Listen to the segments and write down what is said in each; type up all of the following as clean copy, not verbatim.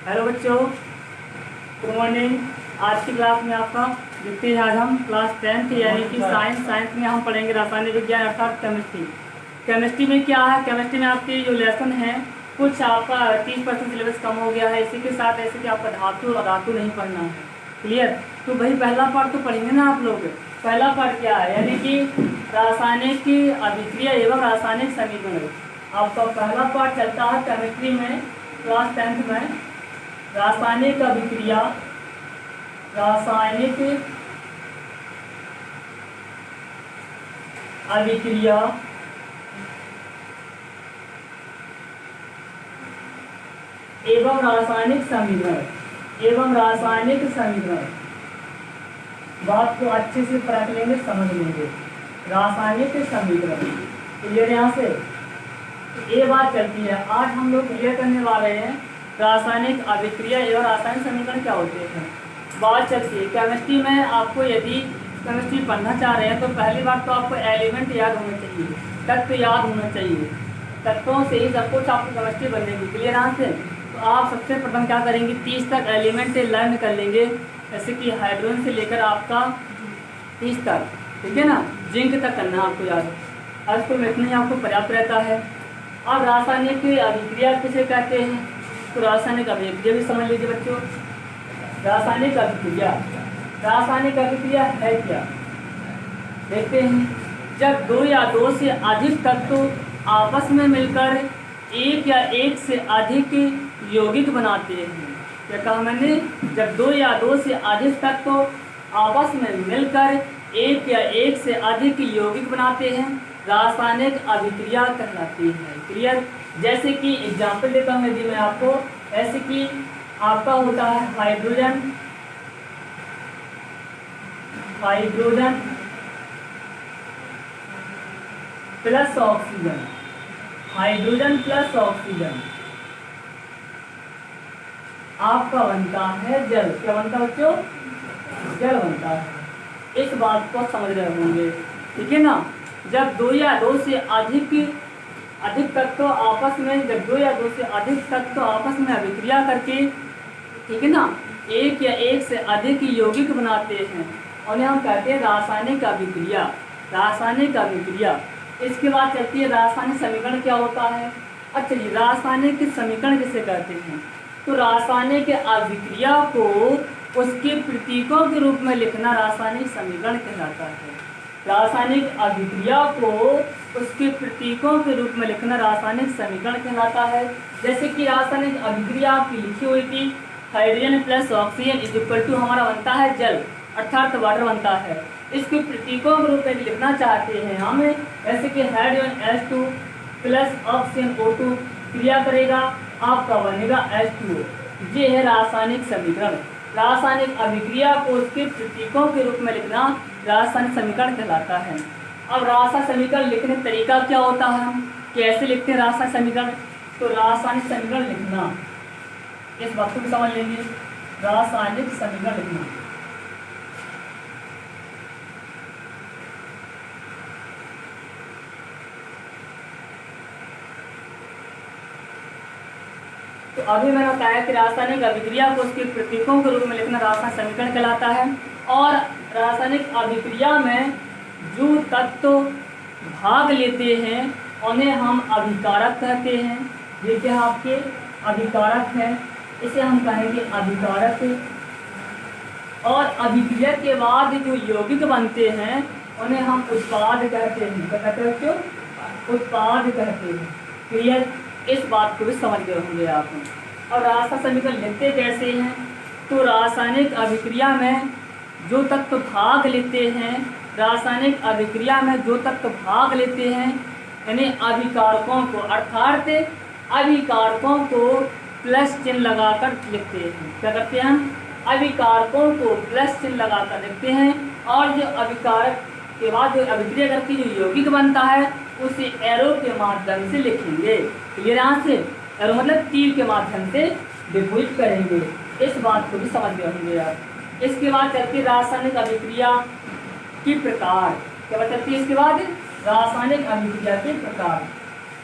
Hello बच्चों, good morning. आज की क्लास में आपका देखते हैं। आज हम क्लास 10th यानी कि साइंस में हम पढ़ेंगे रासायनिक विज्ञान अर्थात केमिस्ट्री। केमिस्ट्री में क्या है, केमिस्ट्री में आपके जो लेसन है कुछ आपका 30% सिलेबस कम हो गया है। इसी के साथ ऐसे कि आपका धातु और अधातु नहीं पढ़ना है। क्लियर? तो भाई पहला पार्ट तो पढ़ेंगे ना आप लोग। पहला पार्ट क्या है, यानी कि रासायनिक की अभिक्रिया एवं रासायनिक समीकरण। आपका पहला पार्ट चलता है केमिस्ट्री में क्लास 10th में, रासायनिक अभिक्रिया, रासायनिक अभिक्रिया एवं रासायनिक समीकरण, एवं रासायनिक समीकरण। बात को अच्छे से परख लेंगे, समझ लेंगे। रासायनिक समीकरण क्लियर? यहाँ से ये बात चलती है। आज हम लोग क्लियर करने वाले हैं रासायनिक अभिक्रिया एवं रासायनिक समीकरण क्या होते हैं। बात चलती है केमिस्ट्री में। आपको यदि केमिस्ट्री पढ़ना चाह रहे हैं तो पहली बात तो आपको एलिमेंट याद होने चाहिए, तत्व याद होना चाहिए। तत्वों से ही सब कुछ आपको केमिस्ट्री बनेगी। क्लियर? यहाँ से तो आप सबसे प्रथम क्या करेंगे, 30 तक एलिमेंट लर्न कर लेंगे, जैसे कि हाइड्रोजन से लेकर आपका 30 तक, ठीक है ना। जिंक तक करना आपको याद। आज तो इतना ही आपको पर्याप्त रहता है। अब रासायनिक अभिक्रिया किसे कहते हैं, तो रासायनिक अभिक्रिया भी समझ लीजिए बच्चों। रासायनिक अभिक्रिया, रासायनिक अभिक्रिया है क्या, देखते हैं। जब दो या दो से अधिक तत्व आपस में मिलकर एक या एक से अधिक यौगिक बनाते हैं। क्या कहा मैंने? जब दो या दो से अधिक तत्व आपस में मिलकर एक या एक से अधिक यौगिक बनाते हैं, रासायनिक अभिक्रिया कहलाती है। क्लियर? जैसे कि एग्जाम्पल देता हूँ यदि मैं आपको, ऐसे कि आपका होता है hydrogen, hydrogen plus oxygen, hydrogen plus oxygen आपका बनता है जल। क्या बनता है बच्चों? जल बनता है। इस बात को समझ रहे होंगे, ठीक है ना। जब दो या दो से अधिक तत्व आपस में, जब दो या दो से अधिक तत्व आपस में अभिक्रिया करके, ठीक है ना, एक या एक से अधिक यौगिक बनाते हैं, उन्हें हम कहते हैं रासायनिक अभिक्रिया। रासायनिक अभिक्रिया। इसके बाद चलती है रासायनिक समीकरण क्या होता है। अच्छा जी, रासायनिक समीकरण किसे कहते हैं, तो रासायनिक अभिक्रिया को उसके प्रतीकों के रूप में लिखना रासायनिक समीकरण कहलाता है। रासायनिक अभिक्रिया को उसके प्रतीकों के रूप में लिखना रासायनिक समीकरण कहलाता है। जैसे कि रासायनिक अभिक्रिया आपकी लिखी हुई थी, hydrogen plus oxygen is equal to हमारा बनता है जल, अर्थात वाटर बनता है। इसके प्रतीकों के रूप में लिखना चाहते हैं हम, जैसे कि hydrogen H2 plus oxygen O2 क्रिया करेगा, आपका बनेगा H2O। ये है रासायनिक समीकरण। रासायनिक अभिक्रिया को उसके प्रतीकों के रूप में लिखना रासायनिक समीकरण कहलाता है। अब रासायनिक समीकरण लिखने का तरीका क्या होता है, हम कैसे लिखते हैं रासायनिक समीकरण, तो रासायनिक समीकरण लिखना, इस बात को भी समझ लेंगे। रासायनिक समीकरण लिखना, तो अभी मैंने बताया कि रासायनिक अभिक्रिया को उसके प्रतीकों के रूप में लिखना रासायनिक समीकरण कहलाता है। और रासायनिक अभिक्रिया में जो तत्व भाग लेते हैं उन्हें हम अभिकारक कहते हैं। ये क्या आपके अभिकारक है, इसे हम कहेंगे अभिकारक। और अभिक्रिया के बाद जो यौगिक बनते हैं उन्हें हम उत्पाद कहते हैं। क्या कहते हैं? क्यों? उत्पाद कहते हैं। क्लियर? इस बात को भी समझ गए होंगे आप। और रासायनिक समीकरण लिखते कैसे हैं, तो रासायनिक अभिक्रिया में जो तत्व भाग लेते हैं, रासायनिक अभिक्रिया में जो तत्व भाग लेते हैं यानी अभिकारकों को, अर्थात अभिकारकों को प्लस चिन्ह लगाकर लिखते हैं। क्या करते हैं हम? अभिकारकों को प्लस चिन्ह लगाकर लिखते हैं। और जो अभिकारक के बाद जो अभिक्रिया करके जो यौगिक बनता है उसे एरो के माध्यम से लिखेंगे। क्लियर? यहाँ से एरो मतलब तीर के माध्यम से डिपोजिट करेंगे। इस बात को भी समझ गए होंगे आप। इसके बाद चलती रासायनिक अभिक्रिया की प्रकार। क्या बताती है इसके बाद? रासायनिक अभिक्रिया के प्रकार।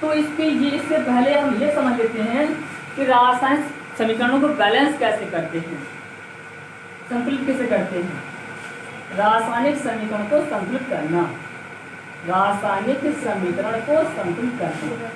तो इसके ये इससे पहले हम ये समझ लेते हैं कि रासायनिक समीकरणों को बैलेंस कैसे करते हैं, संतुलित कैसे करते हैं। रासायनिक समीकरण को संतुलित करना, रासायनिक समीकरण को संतुलित करना।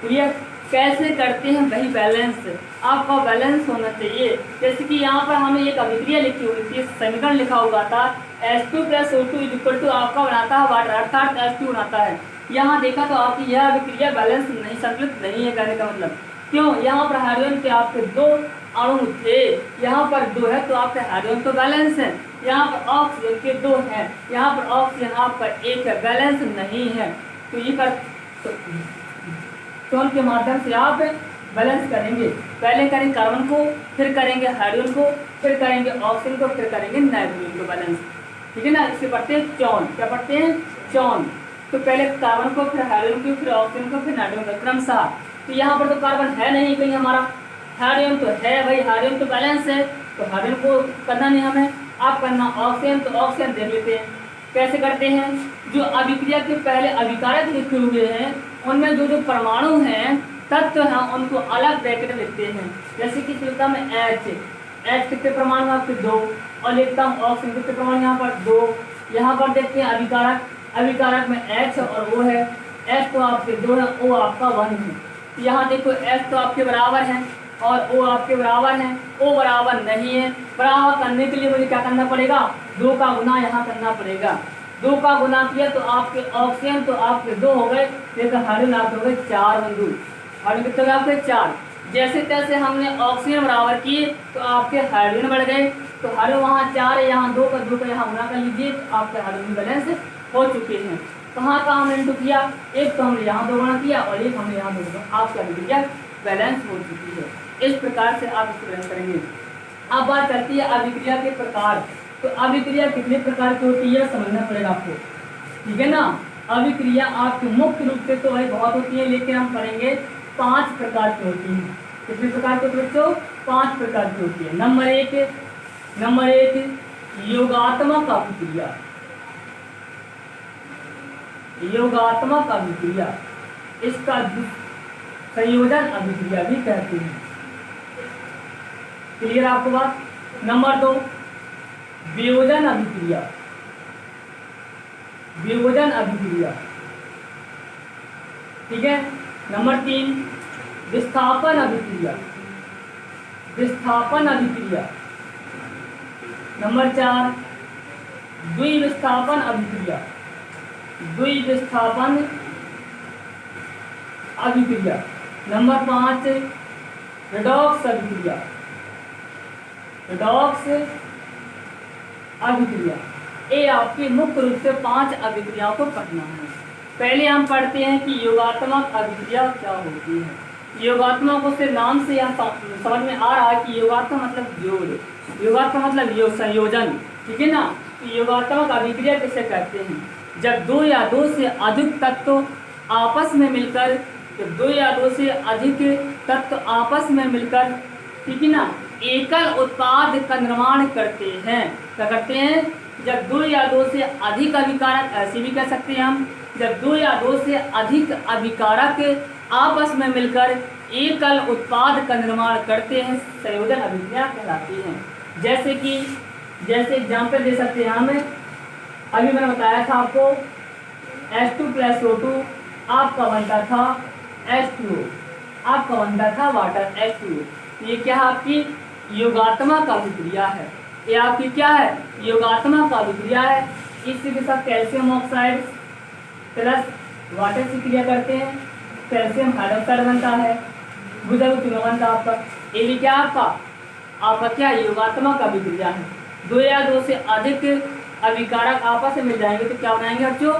तो ये कैसे करते हैं, वही बैलेंस, आपका बैलेंस होना चाहिए। जैसे कि यहाँ पर हमें एक अभिक्रिया लिखी हुई थी, समीकरण लिखा हुआ था H2 + O2 = आपका बनाता है वाटर, अर्थात H2 बनाता है। यहाँ देखा तो आपकी यह अभिक्रिया बैलेंस नहीं, संतुलित नहीं है। कहने का मतलब क्यों, यहाँ पर हाइड्रोजन के आपके 2 अणु थे, यहाँ पर 2 है तो आपके हाइड्रोजन तो बैलेंस है। यहाँ पर ऑक्सीजन के 2 हैं, यहाँ पर ऑक्सीजन आपका 1 है, बैलेंस नहीं है। तो ये कर के माध्यम से आप बैलेंस करेंगे। पहले करेंगे कार्बन को, फिर करेंगे हाइड्रोजन को, फिर करेंगे ऑक्सीजन को, फिर करेंगे नाइट्रोजन को बैलेंस। ठीक है ना, इसके पढ़ते हैं चौन। क्या पढ़ते हैं, चौन। तो पहले कार्बन को, फिर हाइड्रोजन को, फिर ऑक्सीजन को, फिर नाइट्रोजन को क्रमशः। तो यहाँ पर तो कार्बन है नहीं कहीं हमारा, हाइड्रोजन तो है भाई, हाइड्रोजन तो बैलेंस है, तो हाइड्रोजन को करना नहीं हमें। आप करना ऑक्सीजन, तो ऑक्सीजन देख लेते हैं कैसे करते हैं। जो अभिक्रिया के पहले अभिकारक लिखे हुए हैं उनमें जो परमाणु हैं, तत्व हैं, उनको अलग ब्रैकेट में लिखते हैं। जैसे कि लिखता मैं H कितने परमाणु आपके 2, और लिखता हूँ ऑक्सीजन कितने परमाणु यहाँ पर 2। यहाँ पर देखते हैं अभिकारक में H और O है, H तो आपके 2 है, O आपका 1 है। तो यहाँ देखो H तो आपके बराबर है और O आपके बराबर है, O बराबर नहीं है। बराबर करने के लिए मुझे क्या करना पड़ेगा, 2 का गुना यहाँ करना पड़ेगा। 2 का गुना किया तो आपके ऑक्सीजन तो आपके 2 हो गए, लेकिन हाइड्रोजन आपके हो गए 4 बंधु। हाइड्रोजन कितने आपके 4। जैसे तैसे हमने ऑक्सीजन बराबर किए तो आपके हाइड्रोजन बढ़ गए। तो हाइड्रोजन वहाँ 4 है, यहाँ 2 का 2 का यहाँ गुना कर लीजिए, तो आपके हाइड्रोजन बैलेंस हो चुके हैं। कहाँ का हमने इंटू किया, एक तो हमने यहाँ 2 गुना किया और एक हमने यहाँ 2 गुना, आपकी अभिक्रिया बैलेंस हो चुकी है। इस प्रकार से आप इसको बैलेंस करेंगे। अब बात करती है अभिक्रिया के प्रकार। तो अभिक्रिया कितने प्रकार की होती है समझना पड़ेगा आपको, ठीक है ना। अभिक्रिया आपके मुख्य रूप से तो भाई बहुत होती है, लेकिन हम पढ़ेंगे 5 प्रकार की होती है। कितने प्रकार की होती है बच्चों, 5 प्रकार की होती है। नंबर एक योगात्मक अभिक्रिया। योगात्मक अभिक्रिया, इसका संयोजन अभिक्रिया भी कहते हैं। क्लियर आपको बात। नंबर 2 वियोजन अभिक्रिया। वियोजन अभिक्रिया, ठीक है। नंबर 3 विस्थापन अभिक्रिया। विस्थापन अभिक्रिया। नंबर 4 द्विविस्थापन अभिक्रिया। द्विविस्थापन अभिक्रिया। नंबर 5 रेडॉक्स अभिक्रिया। रेडॉक्स अभिक्रिया। ये आपकी मुख्य रूप से 5 अभिक्रियाओं को पढ़ना है। पहले हम पढ़ते हैं कि योगात्मक अभिक्रिया क्या होती है। योगात्मक से नाम से यह समझ में आ रहा है कि योगात्मक मतलब योग, योगात्मक मतलब योग, संयोजन, ठीक है ना। तो योगात्मक अभिक्रिया किसे कहते हैं, जब 2 या 2 से अधिक तत्व आपस में मिलकर, जब 2 या 2 से अधिक तत्व आपस में मिलकर, ठीक है ना, एकल उत्पाद का निर्माण करते हैं। क्या करते हैं, जब 2 या 2 से अधिक अभिकारक, ऐसे भी कह सकते हैं हम, जब 2 या 2 से अधिक अभिकारक आपस में मिलकर एकल उत्पाद का निर्माण करते हैं, संयोजन अभिक्रिया कहलाती है। जैसे एग्जाम्पल दे सकते हैं हमें, अभी मैंने बताया था आपको H2 + O2 आपका बनता था H2O, आपका बनता था वाटर H2O। ये क्या है, आपकी योगात्मक अभिक्रिया है। ये आपकी क्या है, योगात्मक अभिक्रिया है। इसी के साथ कैल्शियम ऑक्साइड प्लस वाटर से क्रिया करते हैं, कैल्शियम हाइड्रोक्साइड बनता है, गुजर चूना बनता है आपका। ये भी क्या आपका क्या योगात्मक अभिक्रिया है। 2 या 2 से अधिक अभिकारक आपस में मिल जाएंगे तो क्या बनाएंगे बच्चों,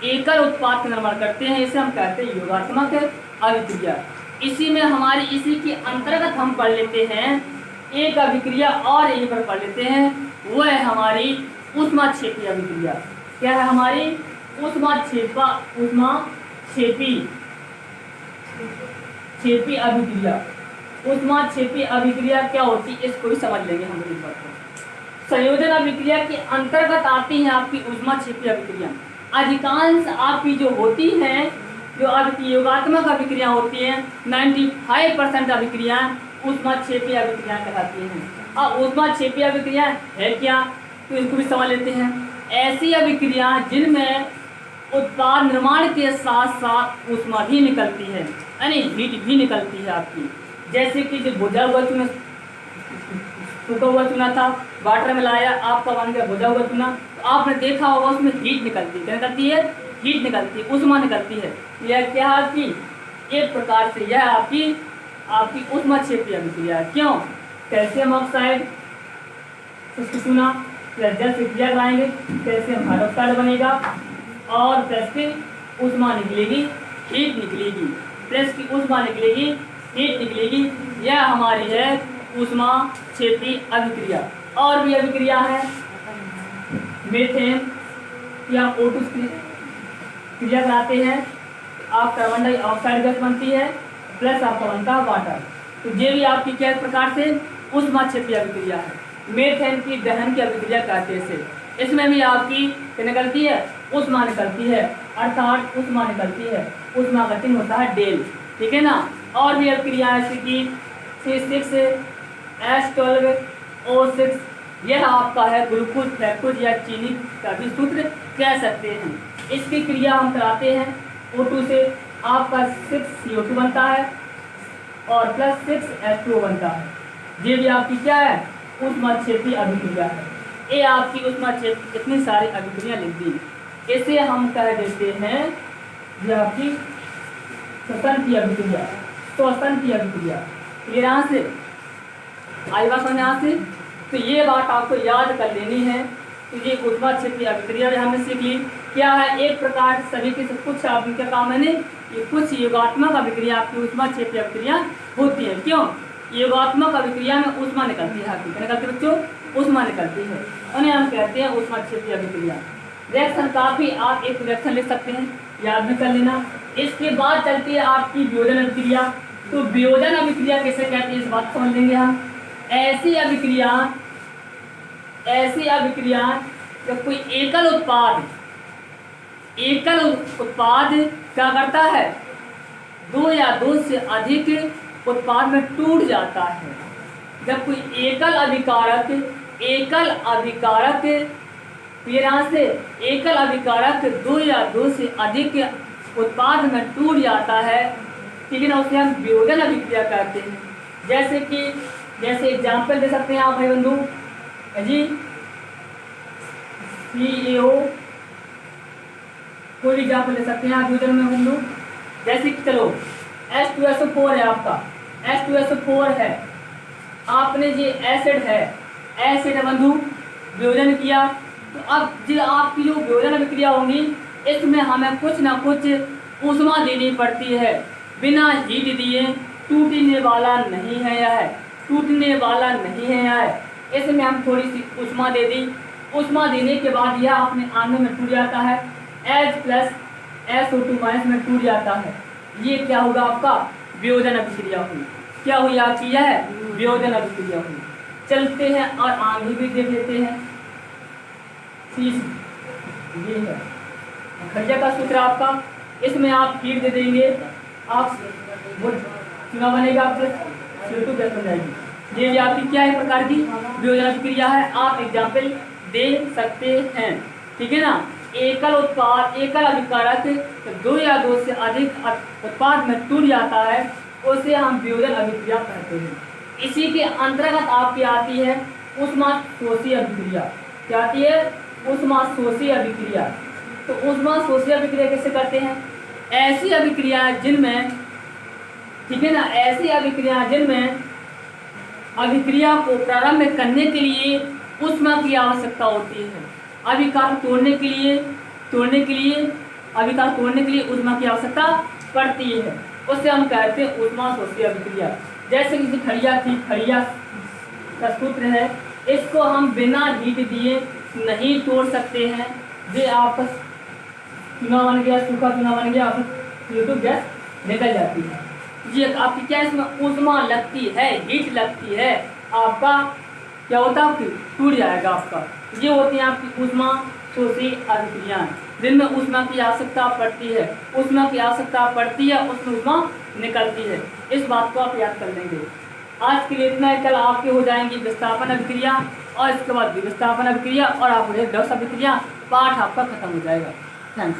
एकल उत्पाद का निर्माण करते हैं। इसे हम कहते हैं योगात्मक अभिक्रिया। इसी में हमारी, इसी के अंतर्गत हम पढ़ लेते हैं एक अभिक्रिया और यहीं पर पढ़ लेते हैं, वो है हमारी ऊष्माक्षेपी अभिक्रिया। क्या है हमारी ऊष्माक्षेपी अभिक्रिया। ऊष्माक्षेपी अभिक्रिया क्या होती है, इसको भी समझ लेंगे हम इस बात को। संयोजन अभिक्रिया के अंतर्गत आती हैं आपकी ऊष्माक्षेपी अभिक्रिया। अधिकांश आपकी जो होती हैं, जो आपकी योगात्मक अभिक्रिया होती हैं, 95% अभिक्रिया ऊष्माक्षेपी अभिक्रिया कहलाती हैं। अब ऊष्माक्षेपी अभिक्रिया है क्या, तो इसको भी समझ लेते हैं। ऐसी अभिक्रिया जिनमें उत्पाद निर्माण के साथ साथ ऊष्मा भी निकलती है, यानी हीट भी निकलती है आपकी। जैसे कि जो भुजा हुआ चूना, सूखा हुआ चूना था, वाटर में लाया, आपका बन गया भुजा हुआ चूना, तो आपने देखा होगा उसमें हीट निकलती है। क्या निकलती है? हीट निकलती है, ऊष्मा निकलती है। यह क्या है आपकी? एक प्रकार से यह आपकी ऊष्माक्षेपी अभिक्रिया है। क्यों? कैल्शियम ऑक्साइड शुष्क चूना प्लस जल से क्रिया कराएंगे, कैल्शियम हाइड्रोक्साइड बनेगा और प्लस की ऊष्मा निकलेगी, हीट निकलेगी, प्लस की ऊष्मा निकलेगी, हीट निकलेगी। यह हमारी है ऊष्माक्षेपी अभिक्रिया। और भी अभिक्रिया है, मीथेन या O2 क्रिया कराते हैं, आप कार्बन डाइऑक्साइड गैस बनती है, प्लस आपका बनता है वाटर। तो ये भी आपकी क्या प्रकार से ऊष्माक्षेपी अभिक्रिया है। मीथेन की दहन की अभिक्रिया कहते हैं इसे। इसमें भी आपकी क्या निकलती है? ऊष्मा निकलती है, अर्थात ऊष्मा निकलती है, ऊष्मा का चिन्ह होता है डेल, ठीक है ना। और भी अभिक्रिया जैसे कि C6H12O6, यह आपका है ग्लूकोज फ्रैक्टोज या चीनी का भी सूत्र कह सकते हैं। इसकी क्रिया हम कराते हैं O2 से, आपका 6CO2 बनता है और प्लस 6H2O बनता है। ये भी आपकी क्या है? ऊष्माक्षेपी अभिक्रिया है। ये आपकी ऊष्माक्षेपी इतनी सारी अभिक्रिया लिख दी, इसे हम कह देते हैं ये आपकी श्वसन की अभिक्रिया, श्वसन की अभिक्रिया। क्लियर यहाँ से आई बात समझ यहाँ से? तो ये बात आपको याद कर लेनी है। तो ये ऊष्माक्षेपी अभिक्रिया भी हमने सीख ली क्या है। एक प्रकार सभी के सब कुछ आपके क्या काम है ने, ये कुछ योगात्मक अभिक्रिया आपकी ऊष्माक्षेपी अभिक्रिया होती है। क्यों? योगात्मक अभिक्रिया में ऊष्मा निकलती है आपकी, क्या निकलती है बच्चों? ऊष्मा निकलती है, उन्हें हम कहते हैं ऊष्माक्षेपी अभिक्रिया। रिएक्शन काफी आप एक रिएक्शन लिख सकते हैं, याद भी कर लेना। इसके बाद चलती है आपकी वियोजन अभिक्रिया। तो वियोजन अभिक्रिया कैसे कहते हैं इस बात समझ लेंगे हम। ऐसी अभिक्रिया जब कोई एकल उत्पाद क्या करता है? दो या दो से अधिक उत्पाद में टूट जाता है। जब कोई एकल अभिकारक दो या दो से अधिक उत्पाद में टूट जाता है, ठीक है ना, उसे हम वियोजन अभिक्रिया कहते हैं। जैसे एग्जाम्पल दे सकते हैं आप भाई बंधु जी, CaO कोई भी एग्जाम्पल दे सकते हैं आप वियोजन में बंधु। जैसे कि चलो H2SO4 है, आपका H2SO4 है, आपने ये एसिड है बंधु, वियोजन किया। तो अब जो आपकी जो वियोजन अभिक्रिया होंगी, इसमें हमें कुछ ना कुछ ऊष्मा देनी पड़ती है। बिना हीट दिए टूटने वाला नहीं है यह। इसमें हम थोड़ी सी ऊष्मा दे दी, ऊष्मा देने के बाद यह अपने आणु में टूट जाता है, H+SO2- में टूट जाता है। ये क्या होगा? आपका वियोजन अभिक्रिया हुई। क्या हुई आपकी? यह वियोजन अभिक्रिया हुई। चलते हैं और आगे भी देख लेते हैं। ये है खड़िया का सूत्र आपका, इसमें आप हीट दे देंगे, आप वो चूना बनेगा, CO2 गैस बन जाएगी। ये भी आपकी क्या है प्रकार की वियोजन अभिक्रिया है। आप एग्जाम्पल दे सकते हैं, ठीक है ना। एकल अभिकारक दो या दो से अधिक उत्पाद में टूट जाता है, उसे हम वियोजन अभिक्रिया कहते हैं। इसी के अंतर्गत आपकी आती है ऊष्माशोषी अभिक्रिया। क्या आती है? ऊष्माशोषी अभिक्रिया। तो ऊष्माशोषी अभिक्रिया कैसे करते हैं? ऐसी अभिक्रिया जिनमें, ठीक है ना, अभिक्रिया को प्रारंभ करने के लिए ऊष्मा की आवश्यकता होती है। अभिकार तोड़ने के लिए ऊष्मा की आवश्यकता पड़ती है, उससे हम कहते हैं ऊष्माशोषी अभिक्रिया। जैसे किसी खड़िया का सूत्र है, इसको हम बिना हीट दिए नहीं तोड़ सकते हैं। ये आपका चूना बन गया, सूखा चूना बन गया, CO2 गैस निकल जाती है। ये आपकी क्या इसमें ऊष्मा लगती है, हीट लगती है, आपका क्या होता है, टूट जाएगा आपका। ये होती हैं आपकी ऊष्मा शोषी अभिक्रियाएं, जिनमें ऊष्मा की आवश्यकता पड़ती है, ऊष्मा की आवश्यकता पड़ती है, उसमें ऊष्मा निकलती है। इस बात को आप याद कर लेंगे। आज के लिए इतना ही। कल आपके हो जाएंगी विस्थापन अभिक्रिया और इसके बाद विस्थापन अभिक्रिया और आप हो जाएगी ड्रग्स अभिक्रिया। पाठ आपका खत्म हो जाएगा। थैंक्स।